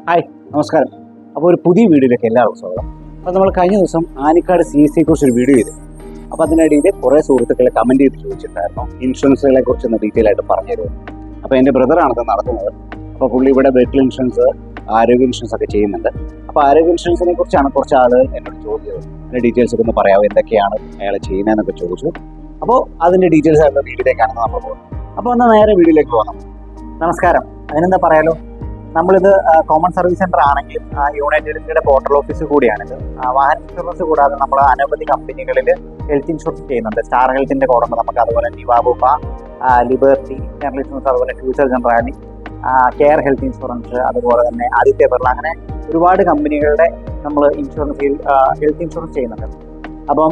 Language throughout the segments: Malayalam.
ഹായ്, നമസ്കാരം. അപ്പോൾ ഒരു പുതിയ വീഡിയോയിലേക്ക് എല്ലാവർക്കും സ്വാഗതം. അപ്പോൾ നമ്മൾ കഴിഞ്ഞ ദിവസം ആനിക്കാട് CSE കുറിച്ച് ഒരു വീഡിയോ ചെയ്തു. അപ്പോൾ അതിനിടയിൽ കുറേ സുഹൃത്തുക്കളെ കമൻറ്റ് ചെയ്ത് ചോദിച്ചിട്ടുണ്ടായിരുന്നു ഇൻഷുറൻസുകളെ കുറിച്ചൊന്ന് ഡീറ്റെയിൽ ആയിട്ട് പറഞ്ഞു തരുമോ. അപ്പോൾ എൻ്റെ ബ്രദറാണത് നടത്തുന്നത്. അപ്പോൾ പുള്ളി ഇവിടെ വെഹിക്കിൾ ഇൻഷുറൻസ്, ആരോഗ്യ ഇൻഷുറൻസ് ഒക്കെ ചെയ്യുന്നുണ്ട്. അപ്പോൾ ആരോഗ്യ ഇൻഷുറൻസിനെ കുറിച്ചാണ് കുറച്ച് ആളുകൾ എന്നോട് ചോദിച്ചത്. അതിൻ്റെ ഡീറ്റെയിൽസ് ഒക്കെ ഒന്ന് പറയാമോ, എന്തൊക്കെയാണ് അയാൾ ചെയ്യുന്നതെന്നൊക്കെ ചോദിച്ചു. അപ്പോൾ അതിൻ്റെ ഡീറ്റെയിൽസ് ആയിട്ടുള്ള വീഡിയോയിലേക്കാണ് നമ്മൾ പോകുന്നത്. അപ്പോൾ എന്നാൽ നേരെ വീഡിയോയിലേക്ക് പോകാം. നമസ്കാരം. അതിനെന്താ പറയാലോ, നമ്മളിത് കോമൺ സർവീസ് സെന്റർ ആണെങ്കിലും യുണൈറ്റഡ് ഇന്ത്യയുടെ പോർട്ടൽ ഓഫീസ് കൂടിയാണിത്. വാഹന ഇൻഷുറൻസ് കൂടാതെ നമ്മൾ അനവധി കമ്പനികളിൽ ഹെൽത്ത് ഇൻഷുറൻസ് ചെയ്യുന്നുണ്ട്. സ്റ്റാർ ഹെൽത്തിന്റെ കോഡുണ്ട് നമുക്ക്, അതുപോലെ നിവാബുപ്പ, ലിബർട്ടി ജനറൽ ഇൻഷുറൻസ്, അതുപോലെ future Generali, care health insurance, അതുപോലെ തന്നെ ആദിത്യ ബിർള, അങ്ങനെ ഒരുപാട് കമ്പനികളുടെ നമ്മൾ ഹെൽത്ത് ഇൻഷുറൻസ് ചെയ്യുന്നുണ്ട്. അപ്പം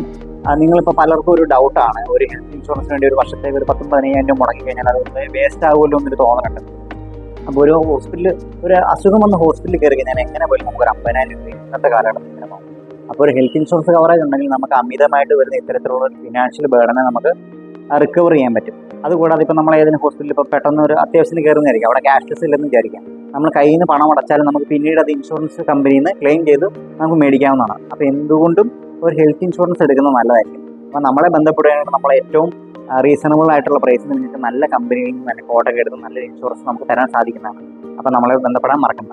നിങ്ങളിപ്പോൾ പലർക്കും ഒരു ഡൗട്ടാണ്, ഒരു ഹെൽത്ത് ഇൻഷുറൻസിന് വേണ്ടി ഒരു വർഷത്തേക്ക് ഒരു 10-15,000 രൂപ മുടക്കി കഴിഞ്ഞാൽ അത് വേസ്റ്റ് ആകുമല്ലോ എന്നൊരു തോന്നലുണ്ട്. അപ്പോൾ ഒരു ഹോസ്പിറ്റലിൽ ഒരു അസുഖം വന്ന് ഹോസ്പിറ്റലിൽ കയറി കഴിഞ്ഞാൽ എങ്ങനെ പോലും നമുക്ക് ഒരു 50,000 രൂപ ഇന്നത്തെ കാലഘട്ടത്തിൽ ഇങ്ങനെ പോകും. അപ്പോൾ ഒരു ഹെൽത്ത് ഇൻഷുറൻസ് കവറേജ് ഉണ്ടെങ്കിൽ നമുക്ക് അമിതമായിട്ട് വരുന്ന ഇത്തരത്തിലുള്ള ഫിനാൻഷ്യൽ ബേർഡനെ നമുക്ക് റിക്കവർ ചെയ്യാൻ പറ്റും. അതുകൂടാതെ ഇപ്പോൾ നമ്മൾ ഏതെങ്കിലും ഹോസ്പിറ്റലിൽ ഇപ്പോൾ പെട്ടെന്ന് ഒരു അത്യാവശ്യത്തിന് കയറുന്നതായിരിക്കും, അവിടെ ക്യാഷ്ലെസ് ഇല്ലെന്ന് വിചാരിക്കാം. നമ്മൾ കയ്യിൽ നിന്ന് പണം അടച്ചാലും നമുക്ക് പിന്നീട് അത് ഇൻഷുറൻസ് കമ്പനിയിൽ നിന്ന് ക്ലെയിം ചെയ്ത് നമുക്ക് മേടിക്കാവുന്നതാണ്. അപ്പോൾ എന്തുകൊണ്ടും ഒരു ഹെൽത്ത് ഇൻഷുറൻസ് എടുക്കുന്നത് നല്ലതായിരിക്കും. അപ്പോൾ നമ്മളെ ബന്ധപ്പെടുകയാണെങ്കിൽ നമ്മളെ ഏറ്റവും റീസണബിൾ ആയിട്ടുള്ള പ്രൈസിന് നിങ്ങൾക്ക് നല്ല കമ്പനികളിൽ നിന്ന് തന്നെ കോട്ടൊക്കെ എടുത്ത് നല്ല ഇൻഷുറൻസ് നമുക്ക് തരാൻ സാധിക്കുന്നതാണ്. അപ്പോൾ നമ്മളെ ബന്ധപ്പെടാൻ മറക്കണ്ട.